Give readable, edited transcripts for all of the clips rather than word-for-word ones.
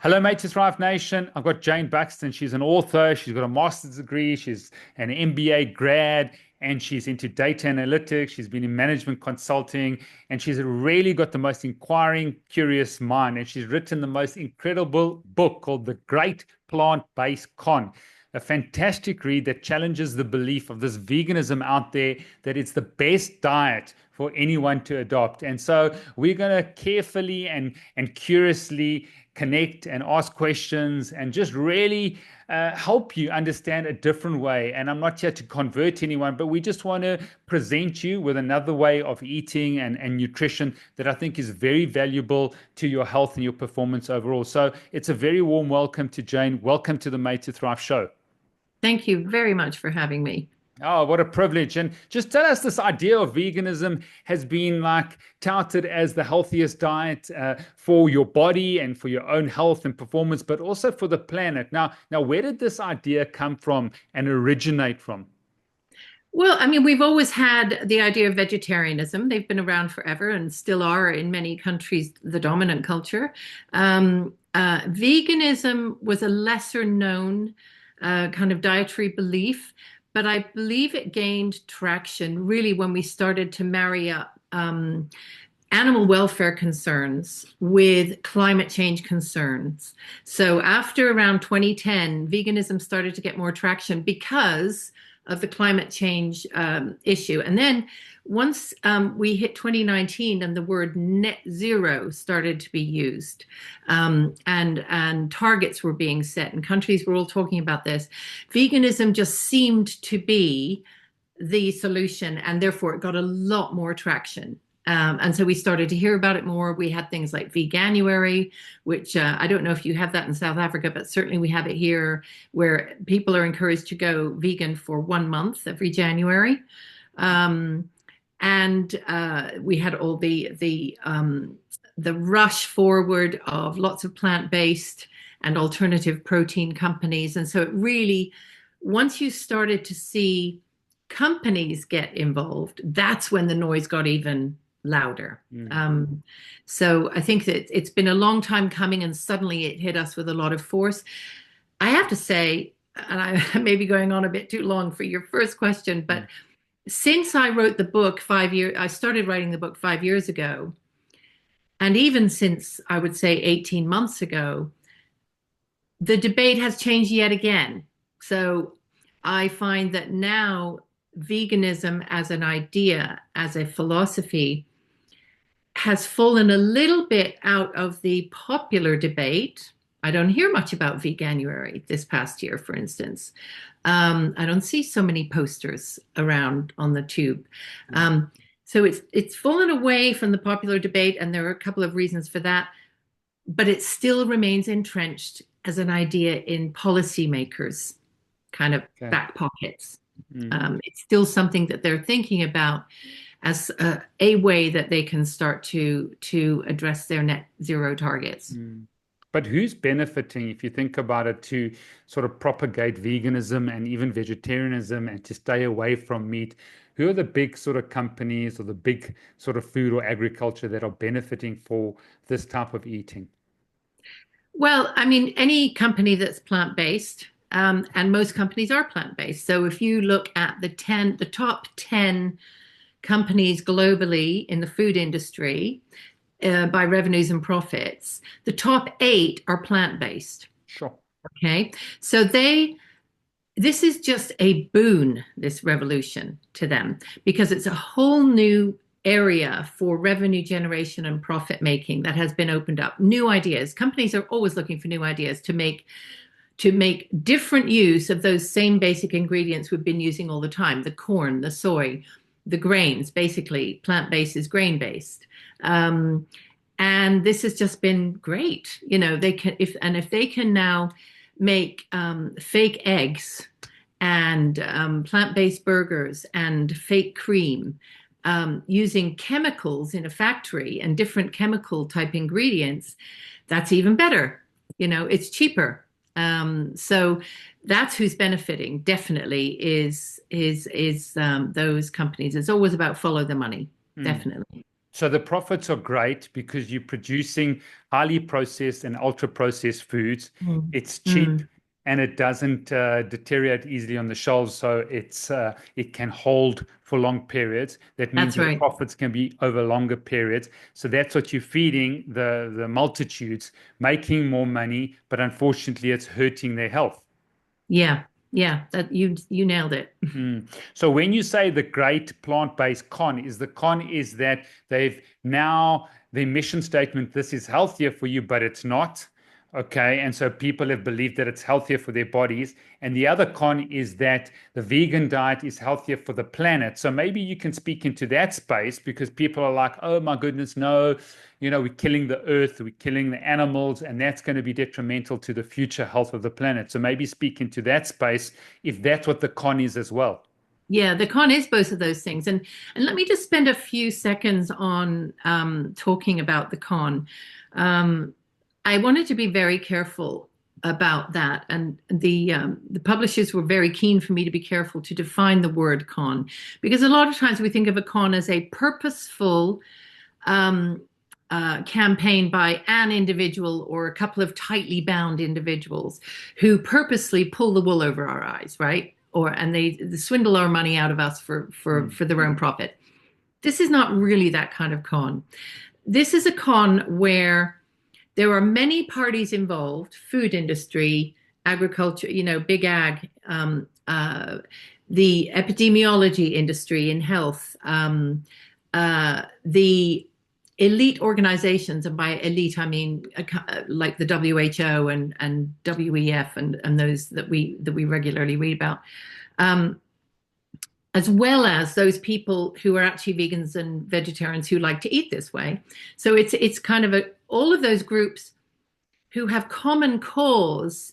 Hello, mate to Thrive Nation. I've got Jayne Buxton. She's an author. She's got a master's degree. She's an MBA grad, and she's into data analytics. She's been in management consulting, and she's really got the most inquiring, curious mind. And she's written the most incredible book called The Great Plant-Based Con, a fantastic read that challenges the belief of this veganism out there that it's the best diet for anyone to adopt. And so we're going to carefully and curiously connect and ask questions and just really help you understand a different way. And I'm not here to convert anyone, but we just want to present you with another way of eating and nutrition that I think is very valuable to your health and your performance overall. So it's a very warm welcome to Jayne. Welcome to the Made to Thrive show. Thank you very much for having me. Oh, what a privilege. And just tell us, this idea of veganism has been like touted as the healthiest diet for your body and for your own health and performance, but also for the planet. Now, where did this idea come from and originate from? Well, I mean, we've always had the idea of vegetarianism. They've been around forever and still are in many countries the dominant culture. Veganism was a lesser known kind of dietary belief, but I believe it gained traction really when we started to marry up animal welfare concerns with climate change concerns. So after around 2010, veganism started to get more traction because of the climate change issue. And then once we hit 2019 and the word net zero started to be used, and targets were being set and countries were all talking about this, veganism just seemed to be the solution, and therefore it got a lot more traction. And so we started to hear about it more. We had things like Veganuary, which I don't know if you have that in South Africa, but certainly we have it here, where people are encouraged to go vegan for 1 month every January. And we had all the rush forward of lots of plant-based and alternative protein companies. And so it really, once you started to see companies get involved, that's when the noise got even louder. So I think that it's been a long time coming, and suddenly it hit us with a lot of force. I have to say, and I may be going on a bit too long for your first question, but since I wrote the book I started writing the book 5 years ago, and even since I would say 18 months ago, the debate has changed yet again. So I find that now veganism as an idea, as a philosophy, has fallen a little bit out of the popular debate. I don't hear much about Veganuary this past year, for instance. I don't see so many posters around on the tube. So it's fallen away from the popular debate, and there are a couple of reasons for that. But it still remains entrenched as an idea in policymakers' kind of back pockets. It's still something that they're thinking about as a way that they can start to address their net zero targets. But who's benefiting, if you think about it, to sort of propagate veganism and even vegetarianism and to stay away from meat? Who are the big sort of companies or the big sort of food or agriculture that are benefiting for this type of eating? Well, I mean, any company that's plant-based, and most companies are plant-based. So if you look at the top 10 companies globally in the food industry, by revenues and profits, the top 8 are plant-based. Sure. Okay. So this is just a boon, this revolution to them, because it's a whole new area for revenue generation and profit making that has been opened up. New ideas. Companies are always looking for new ideas to make different use of those same basic ingredients we've been using all the time: the corn, the soy, the grains. Basically, plant-based is grain-based. And this has just been great. You know, if they can now make fake eggs and plant-based burgers and fake cream using chemicals in a factory and different chemical type ingredients, that's even better. You know, it's cheaper. So that's who's benefiting. Definitely is those companies. It's always about follow the money. Definitely. So the profits are great because you're producing highly processed and ultra processed foods. Mm. It's cheap Mm. and it doesn't deteriorate easily on the shelves, so it can hold for long periods. That means That's your right. profits can be over longer periods. So that's what you're feeding the multitudes, making more money, but unfortunately, it's hurting their health. Yeah. Yeah. That you nailed it. Mm. So when you say the great plant-based con is that they've now the mission statement, this is healthier for you, but it's not. Okay. And so people have believed that it's healthier for their bodies. And the other con is that the vegan diet is healthier for the planet. So maybe you can speak into that space because people are like, oh my goodness, no, we're killing the earth, we're killing the animals, and that's going to be detrimental to the future health of the planet. So maybe speak into that space if that's what the con is as well. Yeah, the con is both of those things. And let me just spend a few seconds on talking about the con. Um, I wanted to be very careful about that, and the publishers were very keen for me to be careful to define the word con, because a lot of times we think of a con as a purposeful um, campaign by an individual or a couple of tightly bound individuals who purposely pull the wool over our eyes, right? Or and they swindle our money out of us Mm. for their own profit. This is not really that kind of con. This is a con where there are many parties involved: food industry, agriculture, big ag, the epidemiology industry in health, the elite organizations, and by elite I mean like the WHO and WEF and those that we regularly read about, um, as well as those people who are actually vegans and vegetarians who like to eat this way. So it's kind of all of those groups who have common cause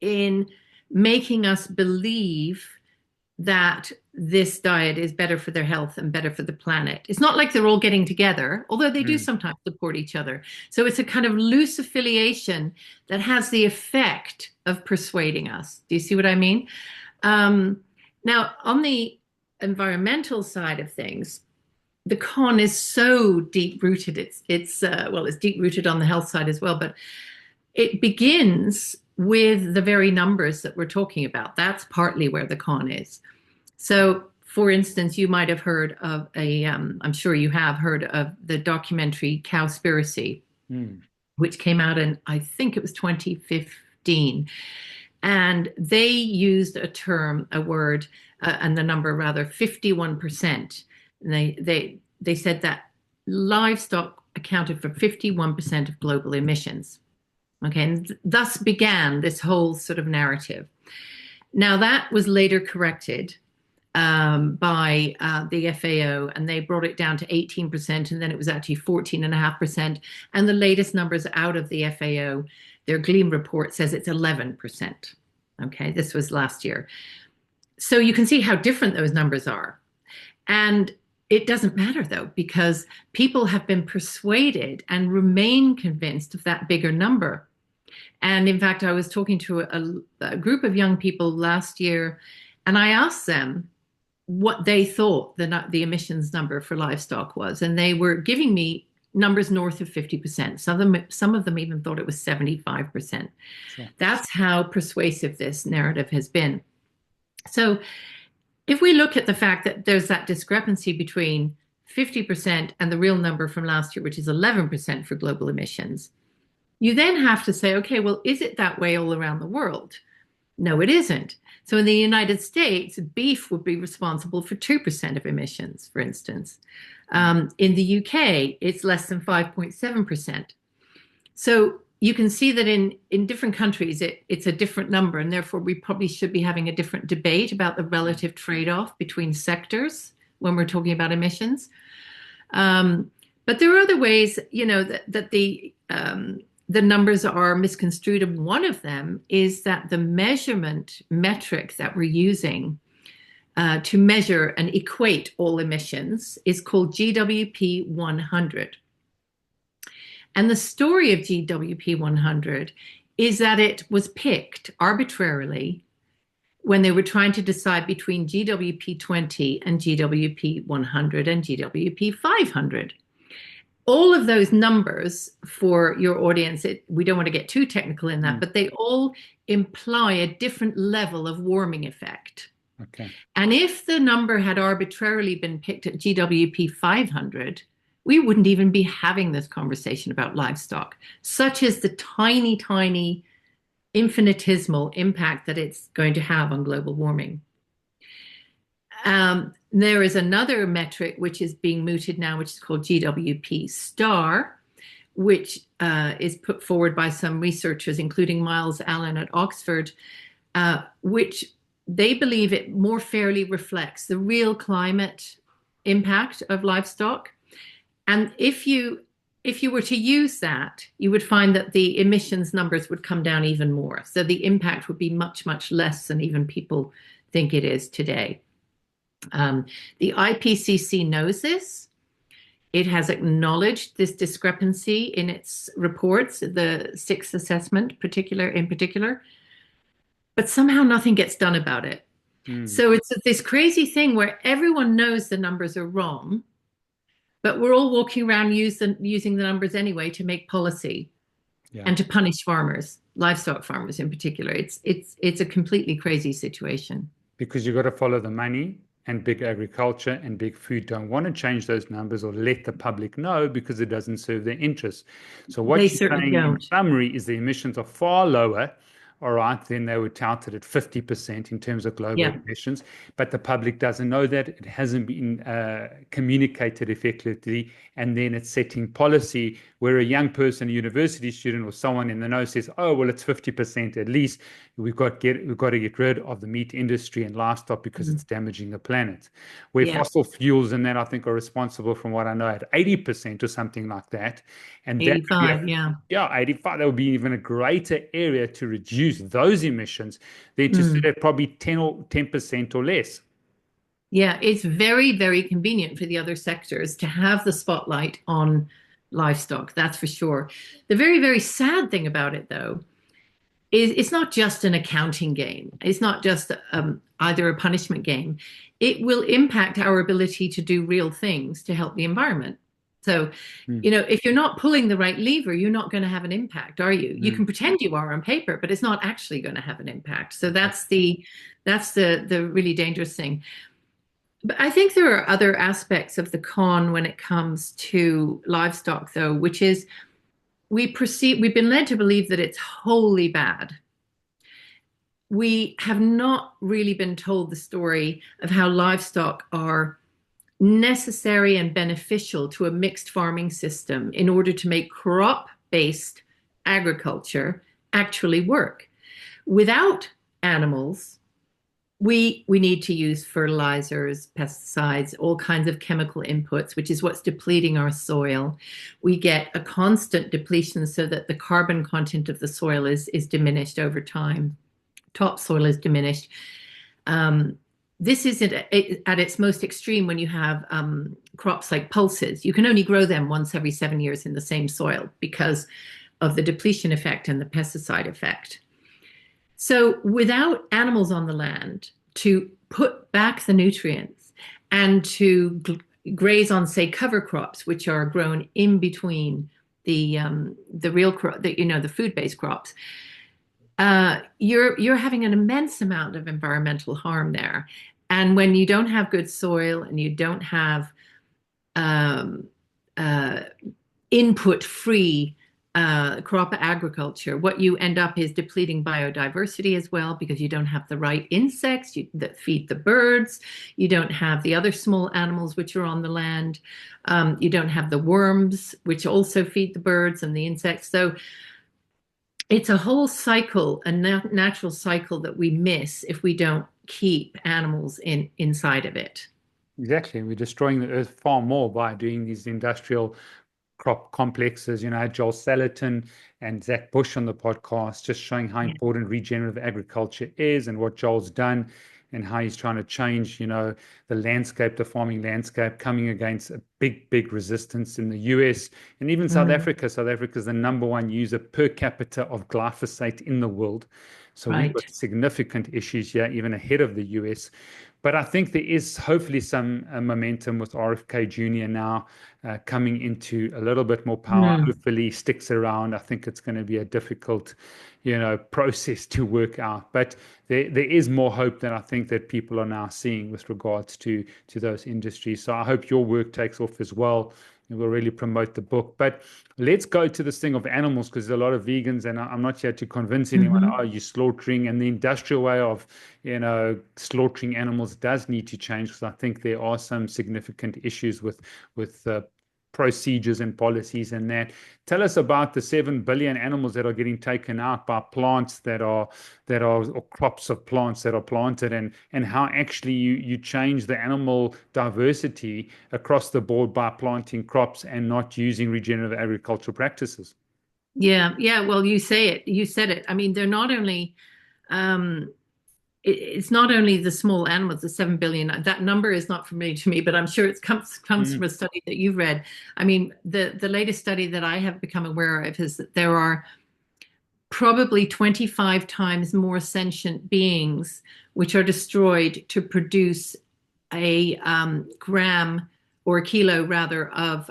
in making us believe that this diet is better for their health and better for the planet. It's not like they're all getting together, although they do Mm. sometimes support each other. So it's a kind of loose affiliation that has the effect of persuading us. Do you see what I mean? Um, Now, on the environmental side of things, the con is so deep rooted. It's deep rooted on the health side as well, but it begins with the very numbers that we're talking about. That's partly where the con is. So, for instance, you might have heard of I'm sure you have heard of the documentary Cowspiracy, Mm. which came out in, I think it was 2015. And they used a word, and the number rather, 51%. And they said that livestock accounted for 51% of global emissions. Okay, and thus began this whole sort of narrative. Now, that was later corrected by the FAO, and they brought it down to 18%, and then it was actually 14.5%. And the latest numbers out of the FAO, their Gleam report says it's 11%. Okay, this was last year. So you can see how different those numbers are. And it doesn't matter, though, because people have been persuaded and remain convinced of that bigger number. And in fact, I was talking to a group of young people last year, and I asked them what they thought the emissions number for livestock was. And they were giving me numbers north of 50%. Some of them even thought it was 75%. Sure. That's how persuasive this narrative has been. So if we look at the fact that there's that discrepancy between 50% and the real number from last year, which is 11% for global emissions, you then have to say, okay, well, is it that way all around the world? No, it isn't. So in the United States, beef would be responsible for 2% of emissions, for instance. In the UK, it's less than 5.7%. So you can see that in different countries, it's a different number, and therefore we probably should be having a different debate about the relative trade-off between sectors when we're talking about emissions. But there are other ways, that the numbers are misconstrued, and one of them is that the measurement metric that we're using to measure and equate all emissions is called GWP 100. And the story of GWP 100 is that it was picked arbitrarily when they were trying to decide between GWP 20 and GWP 100 and GWP 500. all of those numbers for your audience, we don't want to get too technical in that, Mm. but they all imply a different level of warming effect. Okay. And if the number had arbitrarily been picked at GWP 500, we wouldn't even be having this conversation about livestock. Such is the tiny, tiny, infinitesimal impact that it's going to have on global warming. There is another metric which is being mooted now, which is called GWP star, which is put forward by some researchers, including Miles Allen at Oxford, which they believe it more fairly reflects the real climate impact of livestock. And if you were to use that, you would find that the emissions numbers would come down even more. So the impact would be much, much less than even people think it is today. The IPCC knows this. It has acknowledged this discrepancy in its reports, the sixth assessment in particular, but somehow nothing gets done about it. So it's this crazy thing where everyone knows the numbers are wrong, but we're all walking around using the numbers anyway to make policy and to punish farmers, livestock farmers in particular. It's a completely crazy situation. Because you've got to follow the money, and big agriculture and big food don't want to change those numbers or let the public know because it doesn't serve their interests. So what They you're certainly saying in don't. summary is the emissions are far lower. All right, then they were touted at 50% in terms of global emissions, but the public doesn't know that. It hasn't been communicated effectively, and then it's setting policy where a young person, a university student or someone in the know says, oh, well, it's 50% at least. We've got to get rid of the meat industry and livestock because it's damaging the planet. Where fossil fuels and that, I think, are responsible, from what I know, at 80% or something like that. And 85, yeah, 85. That would be even a greater area to reduce those emissions than to set at probably 10% or less. Yeah, it's very, very convenient for the other sectors to have the spotlight on livestock, that's for sure. The very, very sad thing about it, though, is it's not just an accounting game. It's not just either a punishment game. It will impact our ability to do real things to help the environment. So, if you're not pulling the right lever, you're not going to have an impact, are you? You can pretend you are on paper, but it's not actually going to have an impact. So that's the really dangerous thing. But I think there are other aspects of the con when it comes to livestock, though, which is we've been led to believe that it's wholly bad. We have not really been told the story of how livestock are necessary and beneficial to a mixed farming system in order to make crop-based agriculture actually work. Without animals, we need to use fertilizers, pesticides, all kinds of chemical inputs, which is what's depleting our soil. We get a constant depletion so that the carbon content of the soil is diminished over time. Topsoil is diminished. This is at its most extreme when you have crops like pulses. You can only grow them once every 7 years in the same soil because of the depletion effect and the pesticide effect. So without animals on the land to put back the nutrients and to graze on, say, cover crops, which are grown in between the real crop, the food-based crops, you're having an immense amount of environmental harm there. And when you don't have good soil and you don't have input-free crop agriculture, what you end up is depleting biodiversity as well, because you don't have the right insects that feed the birds. You don't have the other small animals which are on the land. You don't have the worms, which also feed the birds and the insects. So it's a whole cycle, a natural cycle that we miss if we don't keep animals inside of it. Exactly. We're destroying the earth far more by doing these industrial crop complexes. I had Joel Salatin and Zach Bush on the podcast, just showing how important regenerative agriculture is and what Joel's done and how he's trying to change, the landscape, the farming landscape, coming against a big resistance in the US and even South Africa. South Africa is the #1 user per capita of glyphosate in the world. So we've got significant issues here, even ahead of the US. But I think there is hopefully some momentum with RFK Jr. now coming into a little bit more power. Mm. Hopefully sticks around. I think it's going to be a difficult, process to work out. But there is more hope than I think that people are now seeing with regards to those industries. So I hope your work takes off as well. And we'll really promote the book. But let's go to this thing of animals, because there's a lot of vegans, and I'm not here to convince anyone, Mhm. oh, you're slaughtering. And the industrial way of, slaughtering animals does need to change, because I think there are some significant issues with procedures and policies and that. Tell us about the 7 billion animals that are getting taken out by plants or crops of plants that are planted, and how actually you change the animal diversity across the board by planting crops and not using regenerative agricultural practices. Yeah, yeah. Well, you said it. I mean, they're not only um, it's not only the small animals, the 7 billion. That number is not familiar to me, but I'm sure it comes from Mm, a study that you've read. I mean, the latest study that I have become aware of is that there are probably 25 times more sentient beings which are destroyed to produce a gram or a kilo rather of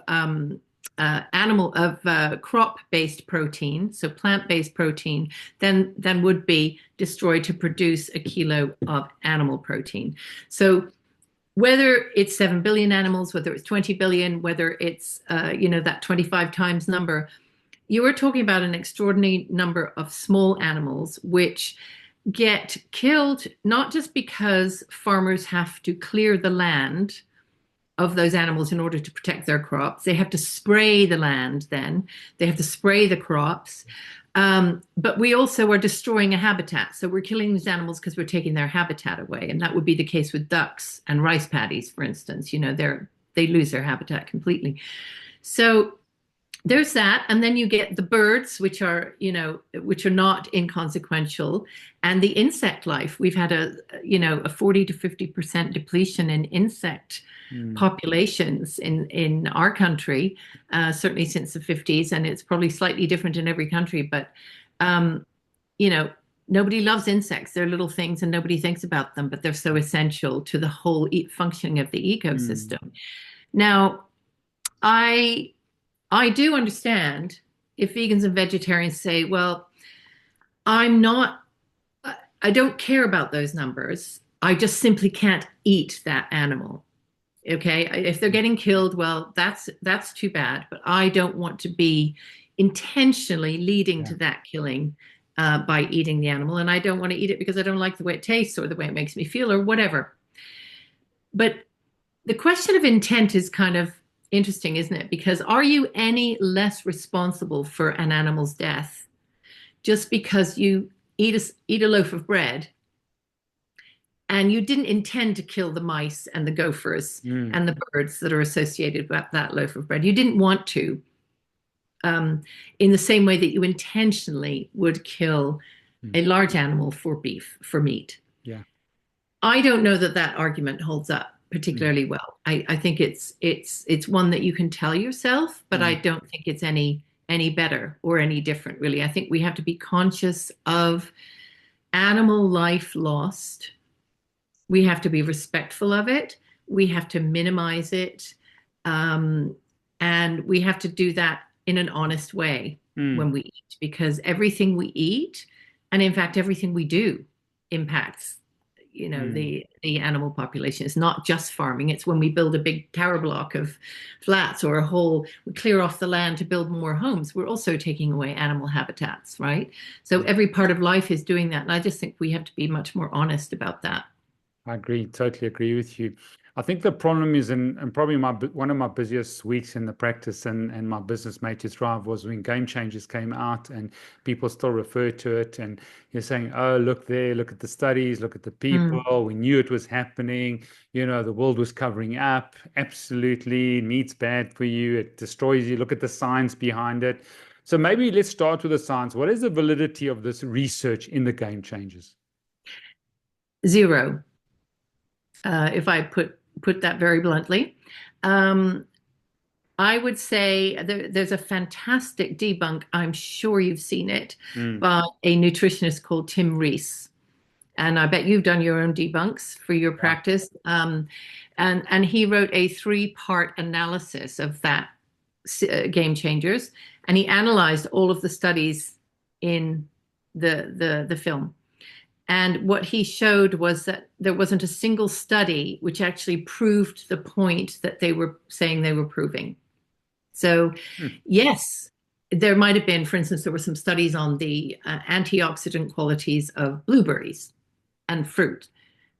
crop-based protein, so plant-based protein, than would be destroyed to produce a kilo of animal protein. So whether it's 7 billion animals, whether it's 20 billion, whether it's that 25 times number, you are talking about an extraordinary number of small animals which get killed not just because farmers have to clear the land of those animals in order to protect their crops. They have to spray the land then. They have to spray the crops. But we also are destroying a habitat. So we're killing these animals because we're taking their habitat away. And that would be the case with ducks and rice paddies, for instance. They lose their habitat completely. So there's that, and then you get the birds, which are not inconsequential, and the insect life. We've had a 40 to 50% depletion in insect mm, populations in our country, certainly since the 50s, and it's probably slightly different in every country. But um, you know, nobody loves insects. They're little things, and nobody thinks about them, but they're so essential to the whole functioning of the mm, ecosystem. Now, I I do understand if vegans and vegetarians say, well, I'm not, I don't care about those numbers. I just simply can't eat that animal. Okay. If they're getting killed, well, that's too bad. But I don't want to be intentionally leading yeah. to that killing by eating the animal. And I don't want to eat it because I don't like the way it tastes or the way it makes me feel or whatever. But the question of intent is kind of interesting, isn't it? Because are you any less responsible for an animal's death just because you eat a loaf of bread and you didn't intend to kill the mice and the gophers Mm, and the birds that are associated with that loaf of bread? You didn't want to, in the same way that you intentionally would kill mm, a large animal for beef, for meat. yeah. I don't know that that argument holds up Mm, particularly well. I think it's one that you can tell yourself, but I mm, don't think it's any better or any different, really. I think we have to be conscious of animal life lost. We have to be respectful of it. We have to minimize it. Um, and we have to do that in an honest way mm, when we eat, because everything we eat, and in fact, everything we do impacts, mm. the animal population. It's not just farming. It's when we build a big tower block of flats or we clear off the land to build more homes. We're also taking away animal habitats, right? So every part of life is doing that. And I just think we have to be much more honest about that. I agree, totally agree with you. I think the problem is, and probably one of my busiest weeks in the practice and my business mate is Thrive was when Game Changers came out and people still refer to it. And you're saying, oh, look there, look at the studies, look at the Mm. people. We knew it was happening. The world was covering up. Absolutely. Meat's bad for you. It destroys you. Look at the science behind it. So maybe let's start with the science. What is the validity of this research in the Game Changers? Zero, if I put that very bluntly. Um, I would say there's a fantastic debunk. I'm sure you've seen it Mm, by a nutritionist called Tim Rees. and I bet you've done your own debunks for your Yeah. practice. And he wrote a 3-part analysis of that Game Changers, and he analyzed all of the studies in the film. And what he showed was that there wasn't a single study which actually proved the point that they were saying they were proving. So, yes, there might have been, for instance, there were some studies on the antioxidant qualities of blueberries and fruit.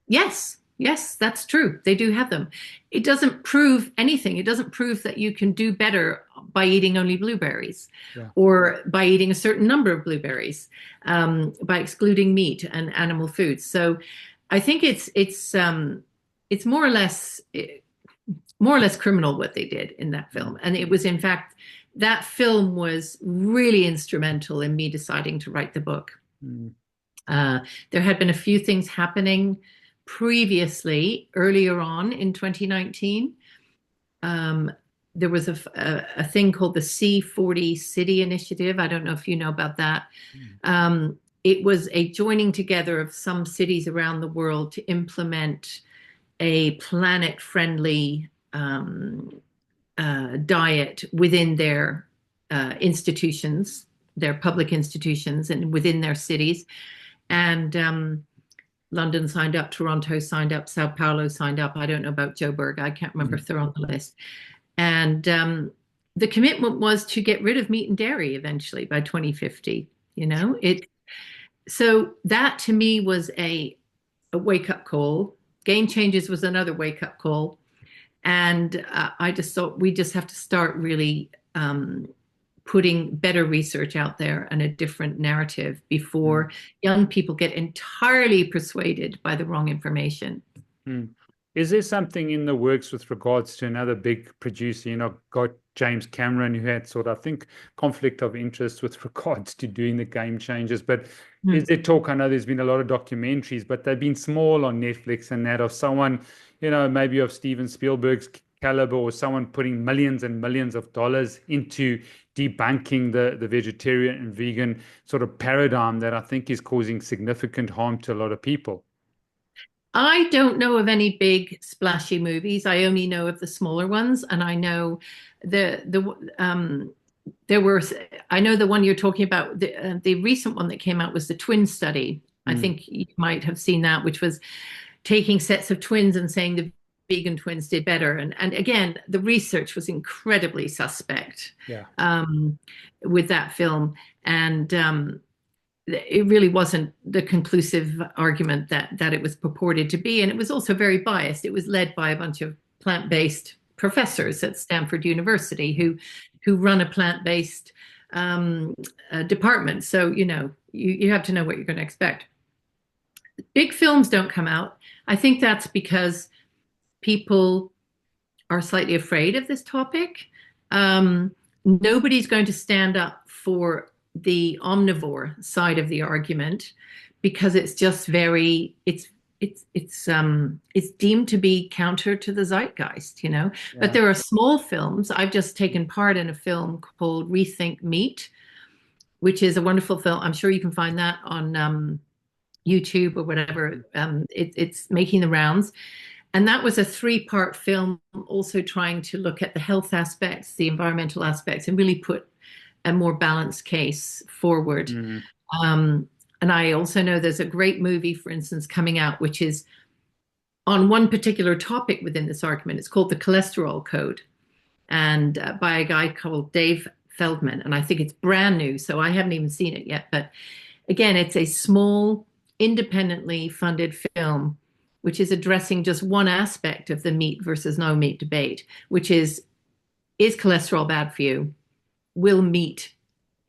Yes, yes, that's true. They do have them. It doesn't prove anything. It doesn't prove that you can do better by eating only blueberries, Yeah. or by eating a certain number of blueberries, by excluding meat and animal foods. So I think it's more or less criminal what they did in that film. And it was, in fact, that film was really instrumental in me deciding to write the book. There had been a few things happening previously, earlier on in 2019. There was a thing called the C40 City Initiative. I don't know if you know about that. It was a joining together of some cities around the world to implement a planet-friendly diet within their institutions, their public institutions, and within their cities. And London signed up, Toronto signed up, Sao Paulo signed up. I don't know about Joburg. I can't remember if they're on the list. And the commitment was to get rid of meat and dairy eventually by 2050. So that to me was a wake-up call. Game Changers was another wake-up call. And I just thought we just have to start really putting better research out there and a different narrative before young people get entirely persuaded by the wrong information. Is there something in the works with regards to another big producer? Got James Cameron, who had sort of, I think, conflict of interest with regards to doing the Game Changers. But is there talk? I know there's been a lot of documentaries, but they've been small on Netflix, and that of someone, maybe of Steven Spielberg's caliber, or someone putting millions and millions of dollars into debunking the vegetarian and vegan sort of paradigm that I think is causing significant harm to a lot of people. I don't know of any big splashy movies. I only know of the smaller ones, and I know there were. I know the one you're talking about. The recent one that came out was the twin study. I think you might have seen that, which was taking sets of twins and saying the vegan twins did better. And again, the research was incredibly suspect. With that film, and it really wasn't the conclusive argument that it was purported to be. And it was also very biased. It was led by a bunch of plant-based professors at Stanford University who run a plant-based department. So, you have to know what you're going to expect. Big films don't come out. I think that's because people are slightly afraid of this topic. Nobody's going to stand up for the omnivore side of the argument because it's just it's deemed to be counter to the zeitgeist, But there are small films. I've just taken part in a film called Rethink Meat, which is a wonderful film. I'm sure you can find that on YouTube or whatever. It's making the rounds. And that was a 3-part film, also trying to look at the health aspects, the environmental aspects, and really put a more balanced case forward. And I also know there's a great movie, for instance, coming out, which is on one particular topic within this argument. It's called The Cholesterol Code, and by a guy called Dave Feldman. And I think it's brand new, so I haven't even seen it yet. But again, it's a small, independently funded film, which is addressing just one aspect of the meat versus no meat debate, which is cholesterol bad for you? Will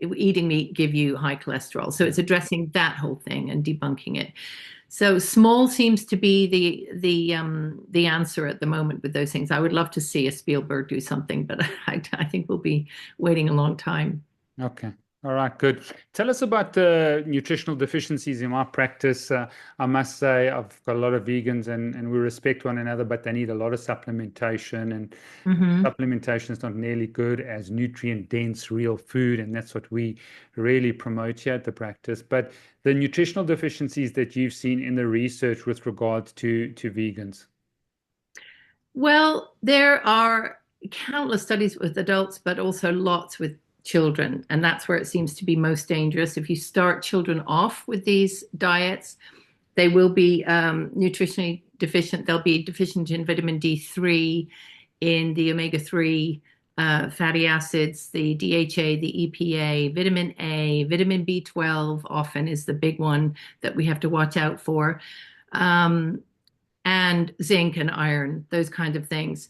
eating meat give you high cholesterol? So it's addressing that whole thing and debunking it. So small seems to be the answer at the moment with those things. I would love to see a Spielberg do something, but I think we'll be waiting a long time. Okay. All right, good. Tell us about the nutritional deficiencies in my practice. I must say I've got a lot of vegans and we respect one another, but they need a lot of supplementation, and Hmm. supplementation is not nearly good as nutrient dense real food. And that's what we really promote here at the practice. But the nutritional deficiencies that you've seen in the research with regards to vegans. Well, there are countless studies with adults, but also lots with children. And that's where it seems to be most dangerous. If you start children off with these diets, they will be nutritionally deficient. They'll be deficient in vitamin D3, in the omega-3 fatty acids, the DHA, the EPA, vitamin A, vitamin B12 often is the big one that we have to watch out for. Um, and zinc and iron, those kind of things.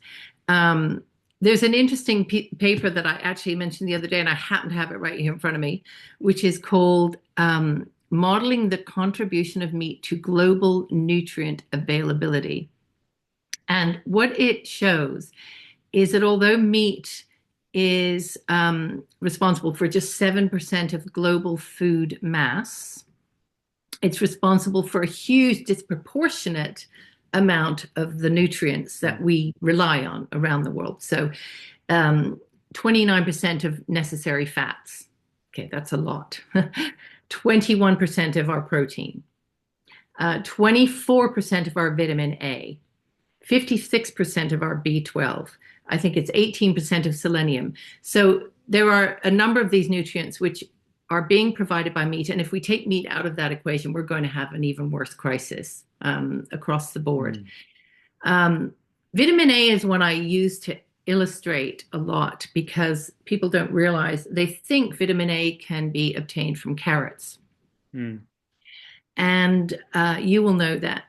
Um, there's an interesting paper that I actually mentioned the other day, and I happen to have it right here in front of me, which is called Modeling the Contribution of Meat to Global Nutrient Availability. And what it shows is that although meat is responsible for just 7% of global food mass, it's responsible for a huge disproportionate amount of the nutrients that we rely on around the world. So 29% of necessary fats. Okay, that's a lot. 21% of our protein, 24% of our vitamin A, 56% of our B12. I think it's 18% of selenium. So there are a number of these nutrients which are being provided by meat. And if we take meat out of that equation, we're going to have an even worse crisis across the board. Vitamin A is one I use to illustrate a lot because people don't realize, they think vitamin A can be obtained from carrots. And you will know that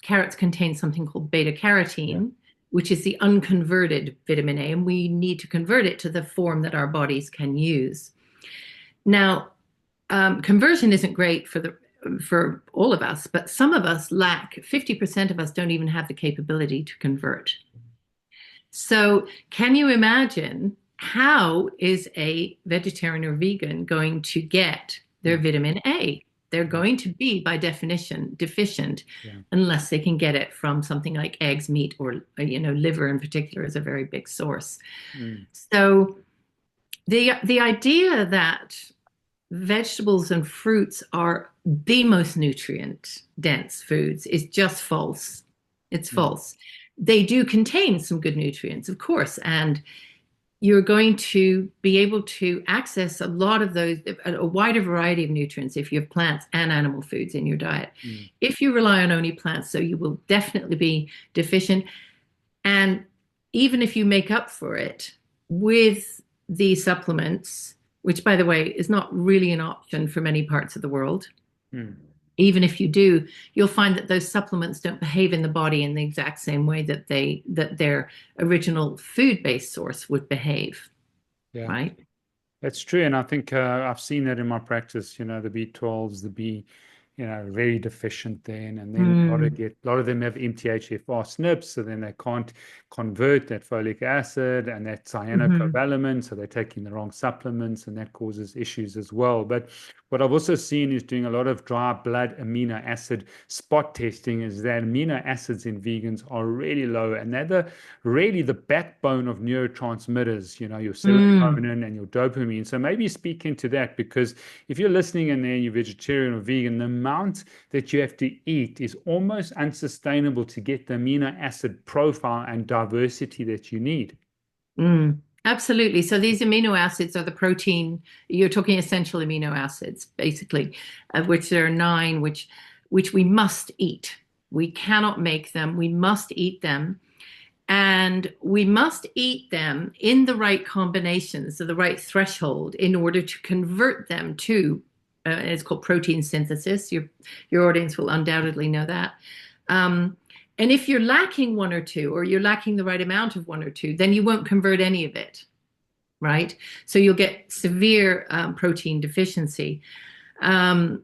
carrots contain something called beta carotene, which is the unconverted vitamin A, and we need to convert it to the form that our bodies can use. Now, conversion isn't great for all of us, but some of us lack, 50% of us don't even have the capability to convert. So can you imagine how is a vegetarian or vegan going to get their vitamin A? They're going to be, by definition, deficient unless they can get it from something like eggs, meat, or liver in particular is a very big source. So the idea that vegetables and fruits are the most nutrient dense foods is just false. It's false. They do contain some good nutrients, of course, and you're going to be able to access a lot of those, a wider variety of nutrients if you have plants and animal foods in your diet. If you rely on only plants, so you will definitely be deficient. And even if you make up for it with these supplements, which, by the way, is not really an option for many parts of the world. Even if you do, you'll find that those supplements don't behave in the body in the exact same way that their original food-based source would behave. Right? That's true. And I think I've seen that in my practice, the B12s, the B, very deficient then. And then a lot of them have MTHFR SNPs, so then they can't convert that folic acid and that cyanocobalamin, so they're taking the wrong supplements, and that causes issues as well. But what I've also seen is doing a lot of dry blood amino acid spot testing is that amino acids in vegans are really low, and they're really the backbone of neurotransmitters, your serotonin and your dopamine. So maybe speak into that, because if you're listening and then you're vegetarian or vegan, the amount that you have to eat is almost unsustainable to get the amino acid profile and diversity that you need. Absolutely. So these amino acids are the protein, you're talking essential amino acids, basically, of which there are 9, which we must eat. We cannot make them. We must eat them. And we must eat them in the right combinations, so the right threshold, in order to convert them to, it's called protein synthesis. Your audience will undoubtedly know that. And if you're lacking one or two, or you're lacking the right amount of one or two, then you won't convert any of it, right? So you'll get severe protein deficiency. And,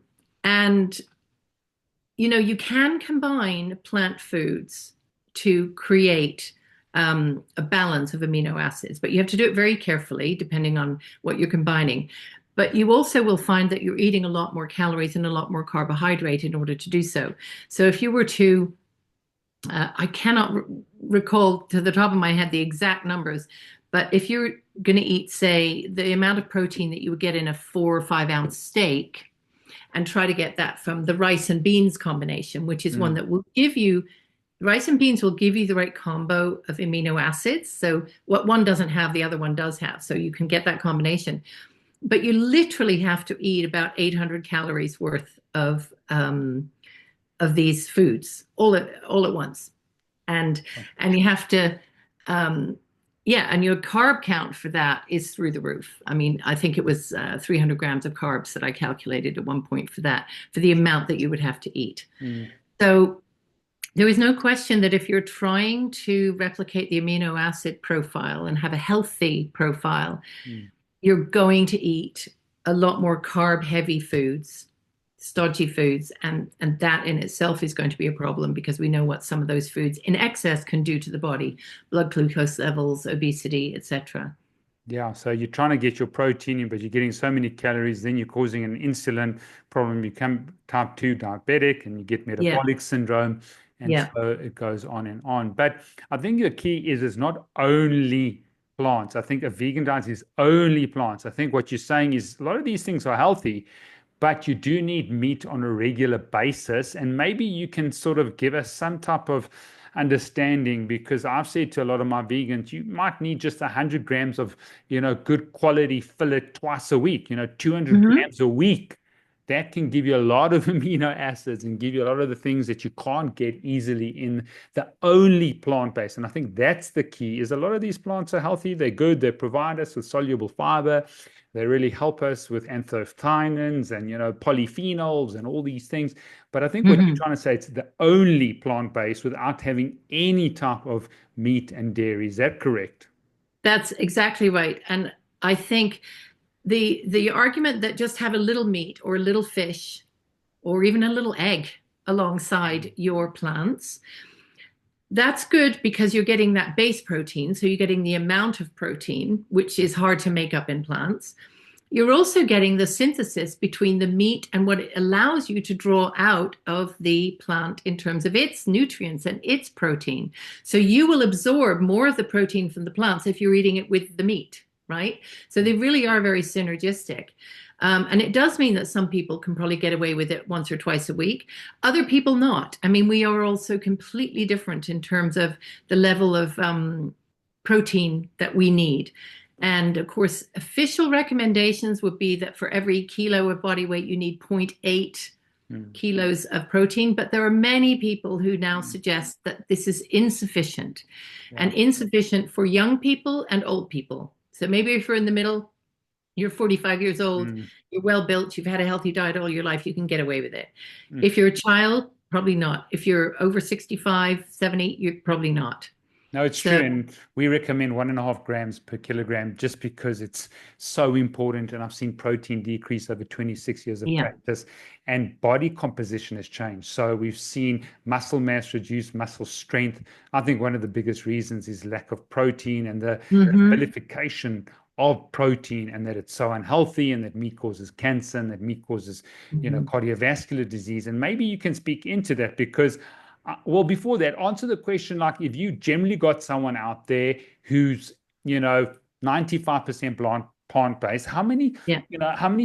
you can combine plant foods to create a balance of amino acids, but you have to do it very carefully, depending on what you're combining. but you also will find that you're eating a lot more calories and a lot more carbohydrate in order to do so. So if you were to, I cannot recall to the top of my head the exact numbers, but if you're going to eat, say, the amount of protein that you would get in a 4 or 5 ounce steak, and try to get that from the rice and beans combination, which is one that will give you, rice and beans will give you the right combo of amino acids. So what one doesn't have, the other one does have. So you can get that combination. But you literally have to eat about 800 calories worth of these foods all at once. And you have to, and your carb count for that is through the roof. I mean, I think it was 300 grams of carbs that I calculated at one point for that, for the amount that you would have to eat. So there is no question that if you're trying to replicate the amino acid profile and have a healthy profile, you're going to eat a lot more carb heavy foods, stodgy foods, and that in itself is going to be a problem, because we know what some of those foods in excess can do to the body: blood glucose levels, obesity, etc. Yeah, so you're trying to get your protein in, but you're getting so many calories, then you're causing an insulin problem. You become type 2 diabetic and you get metabolic syndrome. And so it goes on and on. But I think the key is it's not only plants. I think a vegan diet is only plants. I think what you're saying is a lot of these things are healthy, but you do need meat on a regular basis. And maybe you can sort of give us some type of understanding, because I've said to a lot of my vegans, you might need just 100 grams of, good quality fillet twice a week, 200 grams a week. That can give you a lot of amino acids and give you a lot of the things that you can't get easily in the only plant-based. And I think that's the key, is a lot of these plants are healthy, they're good, they provide us with soluble fiber, they really help us with anthocyanins and, polyphenols and all these things. But I think what you're trying to say, it's the only plant-based without having any type of meat and dairy. Is that correct? That's exactly right. And I think the argument that just have a little meat or a little fish or even a little egg alongside your plants, that's good because you're getting that base protein. So you're getting the amount of protein, which is hard to make up in plants. You're also getting the synthesis between the meat and what it allows you to draw out of the plant in terms of its nutrients and its protein. So you will absorb more of the protein from the plants if you're eating it with the meat, right? So they really are very synergistic. And it does mean that some people can probably get away with it once or twice a week. Other people not. I mean, we are also completely different in terms of the level of protein that we need. And of course, official recommendations would be that for every kilo of body weight, you need 0.8 kilos of protein. But there are many people who now suggest that this is insufficient, and insufficient for young people and old people. So maybe if you're in the middle, you're 45 years old, you're well built, you've had a healthy diet all your life, you can get away with it. If you're a child, probably not. If you're over 65, 70, you're probably not. No, it's true. And we recommend 1.5 grams per kilogram just because it's so important. And I've seen protein decrease over 26 years of practice, and body composition has changed. So we've seen muscle mass reduce, muscle strength. I think one of the biggest reasons is lack of protein and the vilification of protein, and that it's so unhealthy, and that meat causes cancer, and that meat causes, cardiovascular disease. And maybe you can speak into that, because well, before that, answer the question, like, if you generally got someone out there who's, 95% plant-based, how many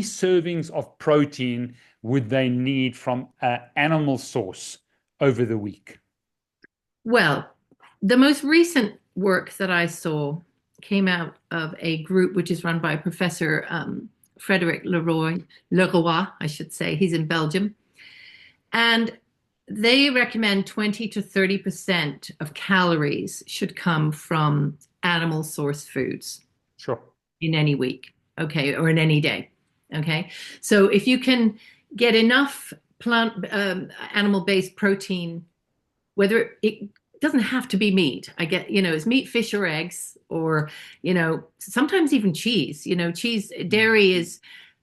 servings of protein would they need from an animal source over the week? Well, the most recent work that I saw came out of a group which is run by Professor Frederic Leroy, I should say. He's in Belgium. And they recommend 20 to 30% of calories should come from animal source foods. Sure. In any week, okay, or in any day, okay? So if you can get enough animal-based protein, whether it doesn't have to be meat. I get, it's meat, fish, or eggs, or, sometimes even cheese. Cheese, dairy is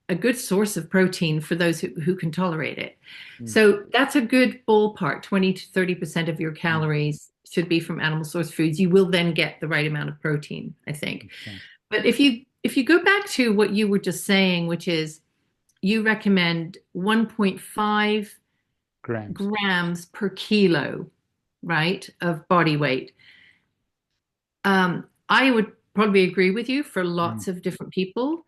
a good source of protein for those who can tolerate it. So that's a good ballpark. 20 to 30% of your calories should be from animal source foods. You will then get the right amount of protein, I think. Okay. But if you if you go back to what you were just saying, which is you recommend 1.5 Grams. grams per kilo, right, of body weight. I would probably agree with you for Mm. lots of different people.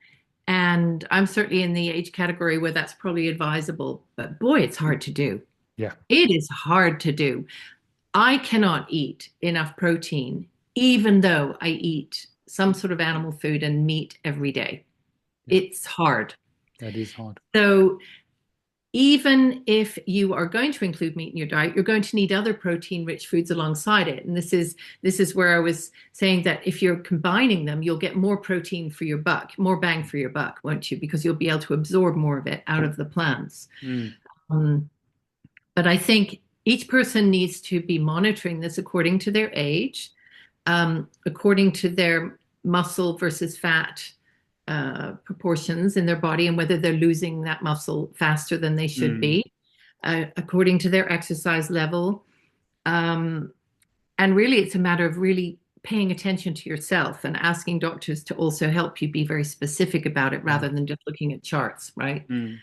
And I'm certainly in the age category where that's probably advisable. But boy, it's hard to do. Yeah. It is hard to do. I cannot eat enough protein, even though I eat some sort of animal food and meat every day. Yeah. It's hard. That is hard. So even if you are going to include meat in your diet, you're going to need other protein-rich foods alongside it. And this is where I was saying that if you're combining them, you'll get more protein for your buck, more bang for your buck, won't you? Because you'll be able to absorb more of it out of the plants. Mm. Um, but I think each person needs to be monitoring this according to their age, according to their muscle versus fat proportions in their body and whether they're losing that muscle faster than they should Mm. be, according to their exercise level. And really, it's a matter of really paying attention to yourself and asking doctors to also help you be very specific about it Yeah. rather than just looking at charts, right? Mm.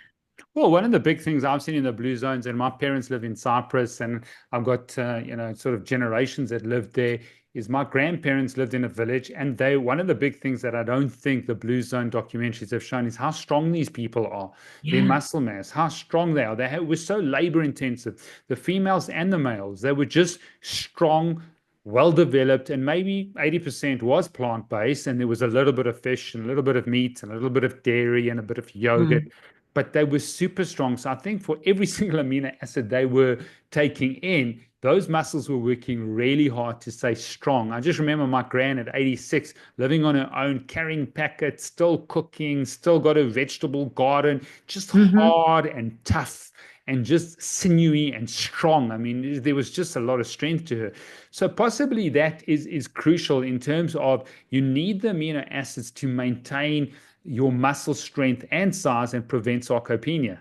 Well, one of the big things I've seen in the blue zones, and my parents live in Cyprus, and I've got sort of generations that lived there, is my grandparents lived in a village, and one of the big things that I don't think the blue zone documentaries have shown is how strong these people are, their Yeah. muscle mass, how strong they are. Were so labor intensive, the females and the males. They were just strong, well developed, and maybe 80% was plant based, and there was a little bit of fish and a little bit of meat and a little bit of dairy and a bit of yogurt, Mm. but they were super strong. So I think for every single amino acid they were taking in, those muscles were working really hard to stay strong. I just remember my gran at 86 living on her own, carrying packets, still cooking, still got a vegetable garden, just Hmm. hard and tough and just sinewy and strong. I mean, there was just a lot of strength to her. So possibly that is crucial in terms of you need the amino acids to maintain your muscle strength and size and prevent sarcopenia.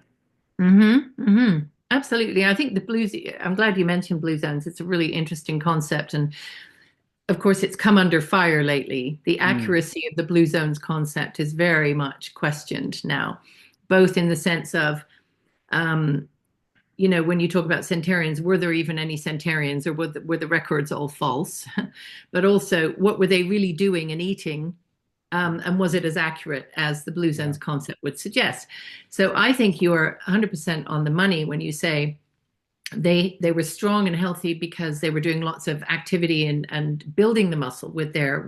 Hmm. Hmm. Absolutely. I think I'm glad you mentioned blue zones. It's a really interesting concept. And of course, it's come under fire lately. The Mm. accuracy of the blue zones concept is very much questioned now, both in the sense of, um, when you talk about centarians, were there even any centarians or were the records all false? But also, what were they really doing and eating? And was it as accurate as the blue Yeah. zones concept would suggest? So I think you're 100% on the money when you say they were strong and healthy because they were doing lots of activity and building the muscle with their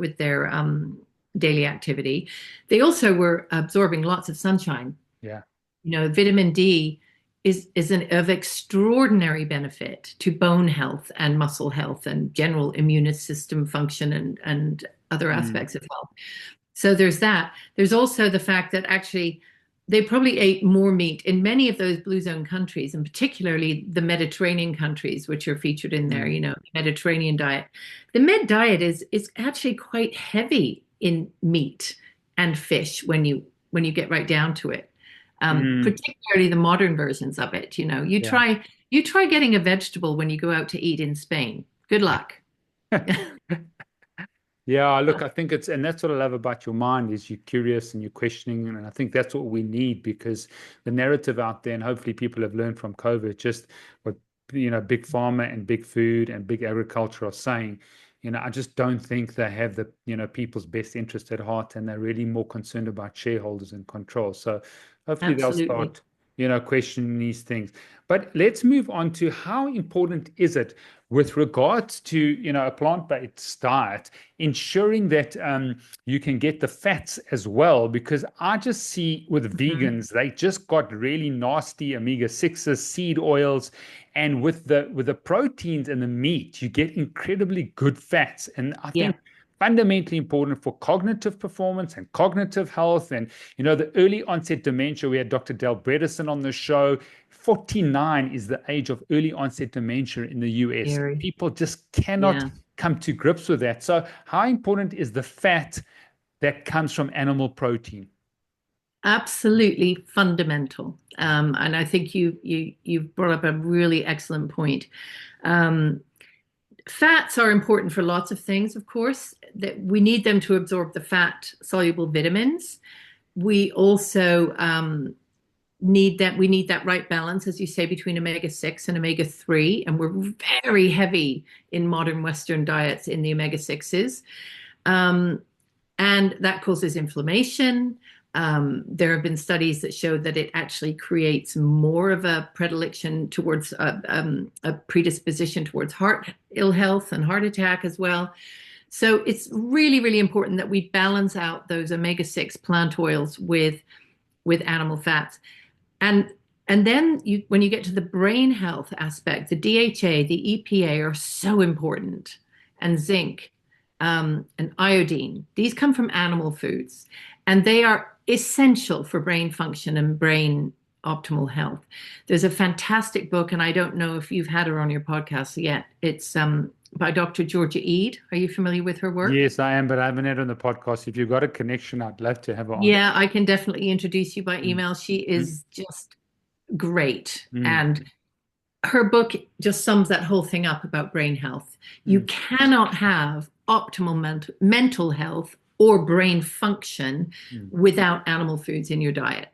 daily activity. They also were absorbing lots of sunshine. Yeah. Vitamin D is of extraordinary benefit to bone health and muscle health and general immune system function and other Mm. aspects of health. So there's that. There's also the fact that actually they probably ate more meat in many of those blue zone countries, and particularly the Mediterranean countries, which are featured in there, Mm. Mediterranean diet. The Med diet is actually quite heavy in meat and fish when you get right down to it. Mm. Particularly the modern versions of it. Yeah. You try getting a vegetable when you go out to eat in Spain. Good luck. Yeah, look, I think and that's what I love about your mind is you're curious and you're questioning, and I think that's what we need because the narrative out there, and hopefully people have learned from COVID, just what big pharma and big food and big agriculture are saying. I just don't think they have the people's best interest at heart, and they're really more concerned about shareholders and control. So hopefully they'll Absolutely. start questioning these things. But let's move on to how important is it with regards to a plant-based diet, ensuring that you can get the fats as well, because I just see with Mhm. vegans, they just got really nasty omega-6s, seed oils, and with the proteins and the meat, you get incredibly good fats. And I Yeah. think fundamentally important for cognitive performance and cognitive health. And the early onset dementia, we had Dr. Del Bredesen on the show. 49 is the age of early onset dementia in the US. Scary. People just cannot Yeah. come to grips with that. So how important is the fat that comes from animal protein? Absolutely fundamental. And I think you've brought up a really excellent point. Um, Fats are important for lots of things, of course. that we need them to absorb the fat soluble vitamins. We also need that right balance, as you say, between omega-6 and omega-3. And we're very heavy in modern Western diets in the omega-6s. And that causes inflammation. There have been studies that show that it actually creates more of a predilection towards a predisposition towards heart ill health and heart attack as well. So it's really, really important that we balance out those omega-6 plant oils with animal fats. And then when you get to the brain health aspect, the DHA, the EPA are so important, and zinc, and iodine. These come from animal foods, and they are essential for brain function and brain optimal health. There's a fantastic book, and I don't know if you've had her on your podcast yet. It's by Dr. Georgia Ede. Are you familiar with her work? Yes, I am, but I haven't had her on the podcast. If you've got a connection, I'd love to have her on. Yeah, I can definitely introduce you by email. She is just great. And her book just sums that whole thing up about brain health. You cannot have optimal mental health or brain function without animal foods in your diet.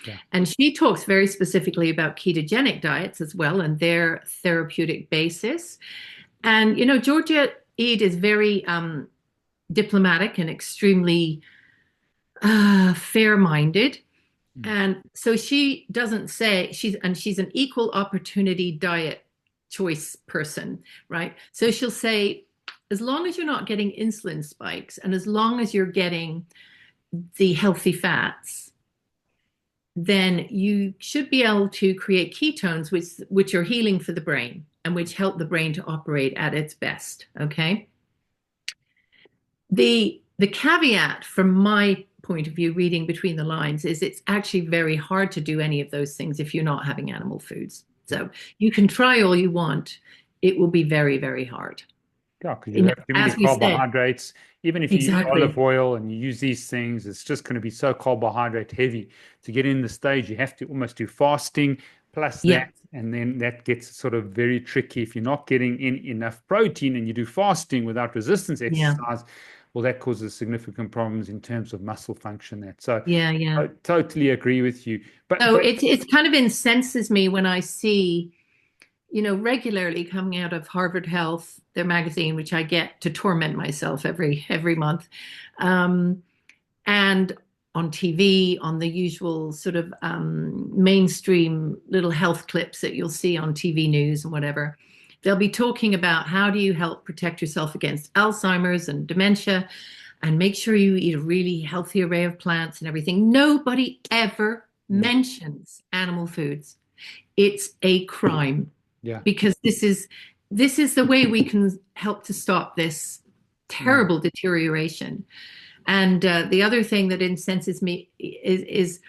Yeah. And she talks very specifically about ketogenic diets as well and their therapeutic basis. And, you know, Georgia Ede is very diplomatic and extremely fair-minded. And so she doesn't say she's an equal opportunity diet choice person, right? So she'll say, as long as you're not getting insulin spikes and as long as you're getting the healthy fats, then you should be able to create ketones, which are healing for the brain and which help the brain to operate at its best. Okay. The caveat from my point of view, reading between the lines, is it's actually very hard to do any of those things if you're not having animal foods. So you can try all you want. It will be very, very hard. Yeah, because you have too many carbohydrates. Even if you use olive oil and you use these things, it's just going to be so carbohydrate heavy. To get in the stage, you have to almost do fasting plus that. And then that gets sort of very tricky. If you're not getting in enough protein and you do fasting without resistance exercise, well, that causes significant problems in terms of muscle function. I totally agree with you. But it kind of incenses me when I see, you know, regularly coming out of Harvard Health, their magazine, which I get to torment myself every month, and on TV, on the usual sort of mainstream little health clips that you'll see on TV news and whatever. They'll be talking about how do you help protect yourself against Alzheimer's and dementia and make sure you eat a really healthy array of plants and everything. Nobody ever mentions animal foods. It's a crime. Yeah. Because this is the way we can help to stop this terrible deterioration. And the other thing that incenses me is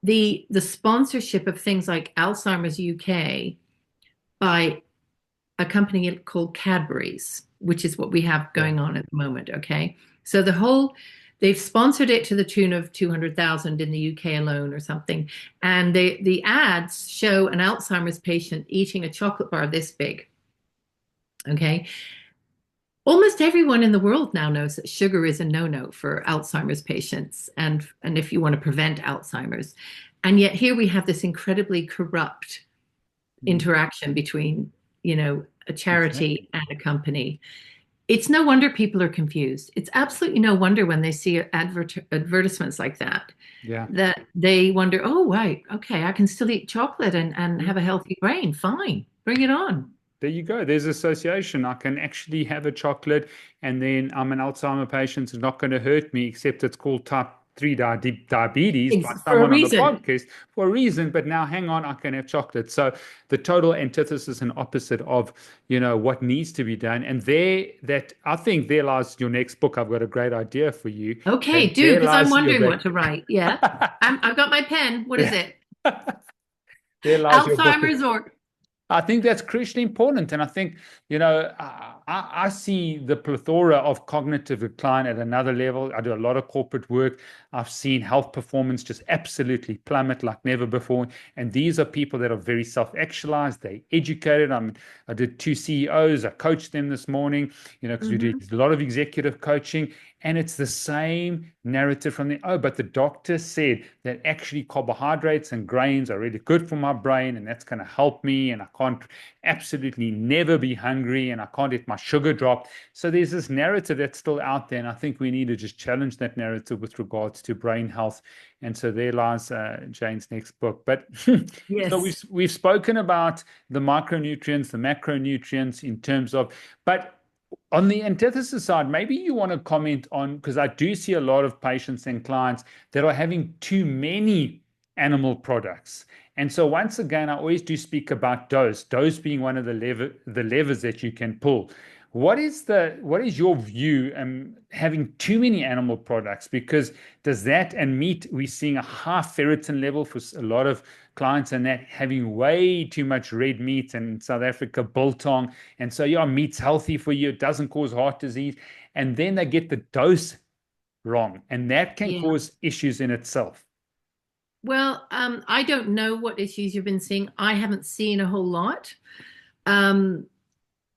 the sponsorship of things like Alzheimer's UK by a company called Cadbury's, which is what we have going on at the moment. Okay. So they've sponsored it to the tune of 200,000 in the UK alone or something. And the ads show an Alzheimer's patient eating a chocolate bar this big. Okay. Almost everyone in the world now knows that sugar is a no-no for Alzheimer's patients and if you want to prevent Alzheimer's. And yet here we have this incredibly corrupt interaction between, you know, a charity and a company. It's no wonder people are confused. It's absolutely no wonder when they see advertisements like that, that they wonder, oh, right, okay, I can still eat chocolate and have a healthy brain. Fine, bring it on. There you go. There's association. I can actually have a chocolate and then I'm an Alzheimer patient. It's not going to hurt me, except it's called type 3 diabetes by someone on the podcast for a reason. But now, hang on, I can have chocolate. So the total antithesis and opposite of, you know, what needs to be done. And I think there lies your next book. I've got a great idea for you. Okay, do, because I'm wondering what to write. Yeah. I've got my pen. What is it? There lies Alzheimer's or... I think that's crucially important. And I think, I see the plethora of cognitive decline at another level. I do a lot of corporate work. I've seen health performance just absolutely plummet like never before. And these are people that are very self-actualized. They educated. I did 2 CEOs. I coached them this morning, because we do a lot of executive coaching. And it's the same narrative from but the doctor said that actually carbohydrates and grains are really good for my brain, and that's going to help me. And I can't absolutely never be hungry, and I can't let my sugar drop. So there's this narrative that's still out there. And I think we need to just challenge that narrative with regards to brain health. And so there lies Jayne's next book. But so Yes. we've spoken about the micronutrients, the macronutrients in terms of, but on the antithesis side, maybe you want to comment on, because I do see a lot of patients and clients that are having too many animal products. And so once again, I always do speak about dose being one of the levers that you can pull. What is your view having too many animal products? Because does that, and meat, we're seeing a high ferritin level for a lot of clients, and that having way too much red meat, and in South Africa, biltong. And so, meat's healthy for you. It doesn't cause heart disease. And then they get the dose wrong, and that can Yeah. cause issues in itself. Well, I don't know what issues you've been seeing. I haven't seen a whole lot. Um,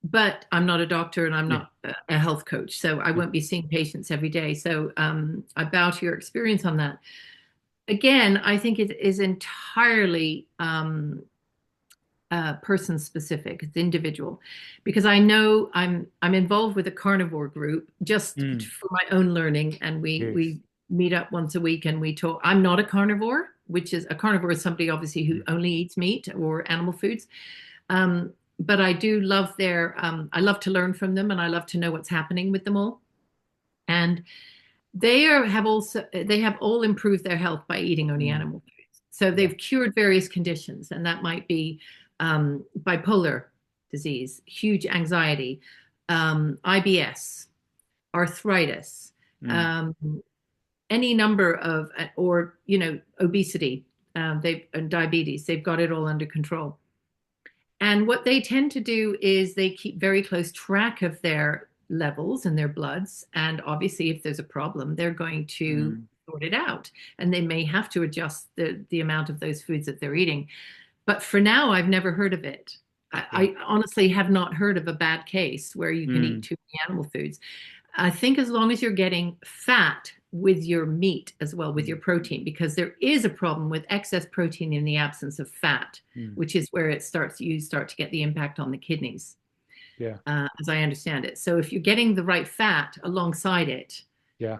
but I'm not a doctor and I'm Yeah. not a health coach, so I won't be seeing patients every day. So I bow to your experience on that. Again, I think it is entirely person specific. It's individual, because I know I'm involved with a carnivore group just Mm. for my own learning, and Yes. we meet up once a week and we talk. I'm not a carnivore, which is a carnivore is somebody obviously who only eats meat or animal foods. But I do love I love to learn from them, and I love to know what's happening with them all. And they have all improved their health by eating only Mm. animal foods. So Yeah. they've cured various conditions, and that might be bipolar disease, huge anxiety, IBS, arthritis, Mm. um, any number of, or obesity, and diabetes. They've got it all under control. And what they tend to do is they keep very close track of their levels and their bloods. And obviously, if there's a problem, they're going to Mm. sort it out. And they may have to adjust the amount of those foods that they're eating. But for now, I've never heard of it. Yeah. I honestly have not heard of a bad case where you can eat Mm. too many animal foods. I think as long as you're getting fat with your meat as well, with your protein, because there is a problem with excess protein in the absence of fat, Mm. which is where you start to get the impact on the kidneys, Yeah. as I understand it. So if you're getting the right fat alongside it, Yeah.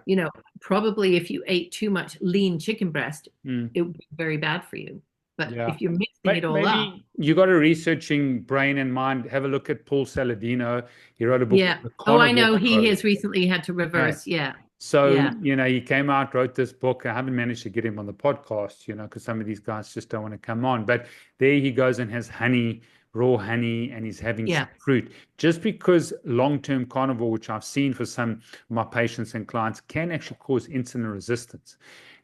probably if you ate too much lean chicken breast, Mm. it would be very bad for you. But Yeah. if you're mixing it all up, Maybe you got a researching brain and mind. Have a look at Paul Saladino. He wrote a book yeah. called The Oh, I Carnivore know he Code. has recently had to Okay. reverse. Yeah. So, Yeah. he came out, wrote this book. I haven't managed to get him on the podcast, because some of these guys just don't want to come on. But there he goes and has honey, raw honey, and he's having some Yeah. fruit. Just because long-term carnivore, which I've seen for some of my patients and clients, can actually cause insulin resistance.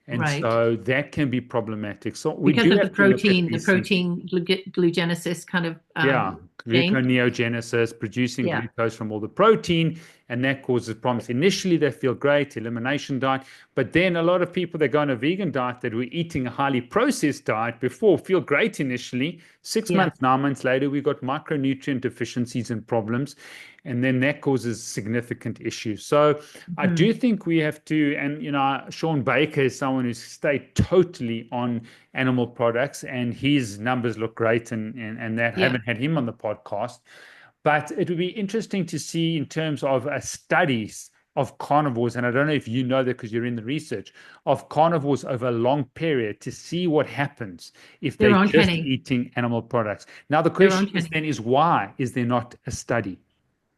And Right. so that can be problematic. So we Because do of have to look at the these things. protein gluconeogenesis kind of Yeah, chain. gluconeogenesis, producing Yeah. glucose from all the protein, and that causes problems. Initially, they feel great, elimination diet, but then a lot of people that go on a vegan diet that were eating a highly processed diet before feel great initially. Six Yeah. months, 9 months later, we got micronutrient deficiencies and problems, and then that causes significant issues. So I Mhm. do think we have to, and Sean Baker is someone who's stayed totally on animal products, and his numbers look great, and that Yeah. haven't had him on the podcast. But it would be interesting to see in terms of studies of carnivores, and I don't know if you know that because you're in the research of carnivores over a long period to see what happens if They're they're on just Kenny. eating animal products. Now the They're on question is Kenny. then is why is there not a study?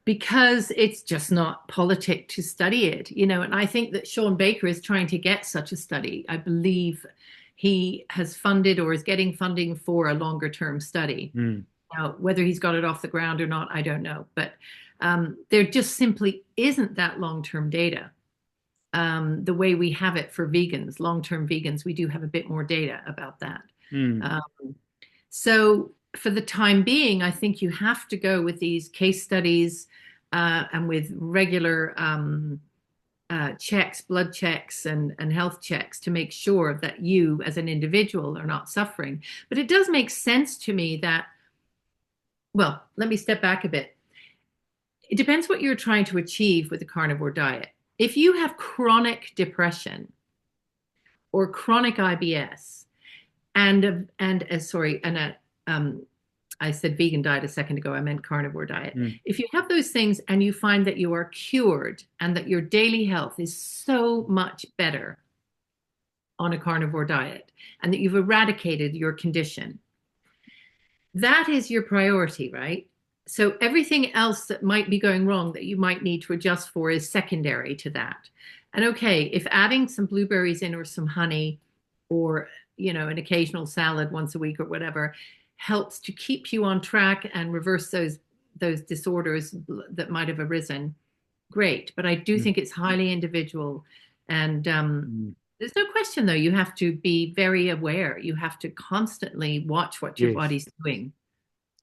Because it's just not politic to study it, and I think that Sean Baker is trying to get such a study. I believe he has funded or is getting funding for a longer term study. Mm. Now, whether he's got it off the ground or not, I don't know. But there just simply isn't that long term data. The way we have it for vegans, long term vegans, we do have a bit more data about that. Mm. Um, so for the time being, I think you have to go with these case studies and with regular checks, blood checks, and health checks to make sure that you as an individual are not suffering. But it does make sense to me that, well, let me step back a bit. It depends what you're trying to achieve with a carnivore diet. If you have chronic depression or chronic IBS I said vegan diet a second ago, I meant carnivore diet. If you have those things and you find that you are cured and that your daily health is so much better on a carnivore diet and that you've eradicated your condition, that is your priority, right? So everything else that might be going wrong that you might need to adjust for is secondary to that. And okay, if adding some blueberries in or some honey or, an occasional salad once a week or whatever helps to keep you on track and reverse those disorders that might have arisen, great. But I do think it's highly individual. And there's no question, though, you have to be very aware. You have to constantly watch what your body's doing.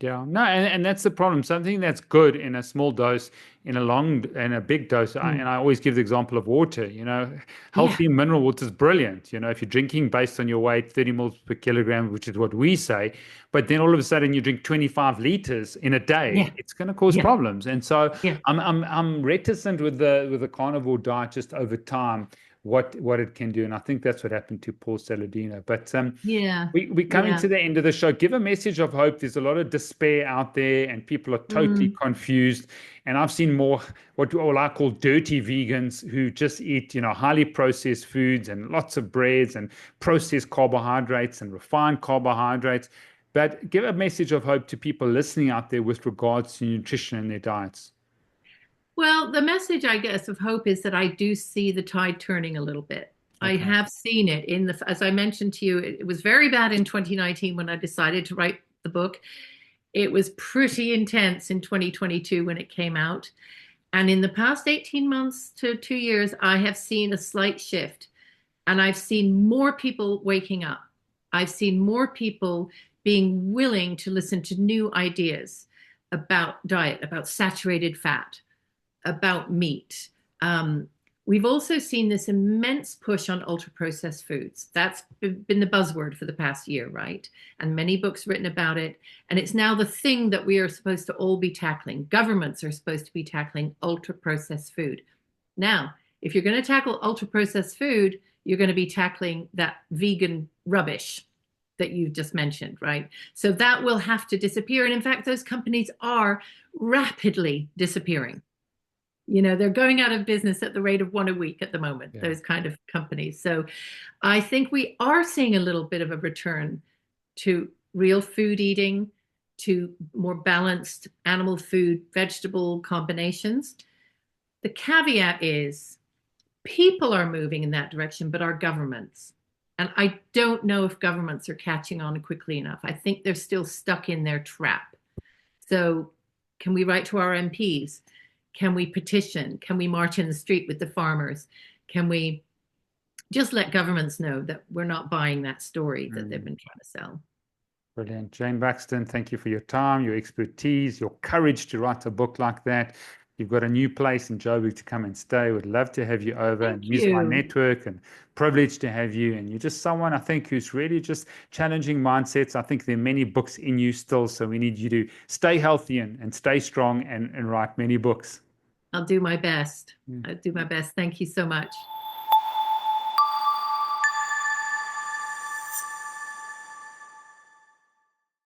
Yeah, no, and that's the problem. Something that's good in a small dose, in a big dose, and I always give the example of water. Healthy mineral water is brilliant. If you're drinking based on your weight, 30 mils per kilogram, which is what we say, but then all of a sudden you drink 25 liters in a day, it's going to cause problems. And so I'm reticent with the carnivore diet just over time. What it can do. And I think that's what happened to Paul Saladino. But we're coming to the end of the show. Give a message of hope. There's a lot of despair out there and people are totally confused. And I've seen more what I call dirty vegans who just eat, highly processed foods and lots of breads and processed carbohydrates and refined carbohydrates. But give a message of hope to people listening out there with regards to nutrition in their diets. Well, the message, I guess, of hope is that I do see the tide turning a little bit. Okay. I have seen it as I mentioned to you, it was very bad in 2019 when I decided to write the book. It was pretty intense in 2022 when it came out. And in the past 18 months to 2 years, I have seen a slight shift. And I've seen more people waking up. I've seen more people being willing to listen to new ideas about diet, about saturated fat, about meat. We've also seen this immense push on ultra-processed foods. That's been the buzzword for the past year, right? And many books written about it. And it's now the thing that we are supposed to all be tackling. Governments are supposed to be tackling ultra-processed food. Now, if you're going to tackle ultra-processed food, you're going to be tackling that vegan rubbish that you've just mentioned, right? So that will have to disappear. And in fact, those companies are rapidly disappearing. They're going out of business at the rate of one a week at the moment, those kind of companies. So I think we are seeing a little bit of a return to real food eating, to more balanced animal food, vegetable combinations. The caveat is people are moving in that direction, but our governments. And I don't know if governments are catching on quickly enough. I think they're still stuck in their trap. So can we write to our MPs? Can we petition? Can we march in the street with the farmers? Can we just let governments know that we're not buying that story that they've been trying to sell? Brilliant. Jayne Buxton, thank you for your time, your expertise, your courage to write a book like that. You've got a new place in Joburg to come and stay. Would love to have you over and use my network, and privileged to have you. And you're just someone, I think, who's really just challenging mindsets. I think there are many books in you still, so we need you to stay healthy and stay strong and write many books. I'll do my best. I'll do my best. Thank you so much.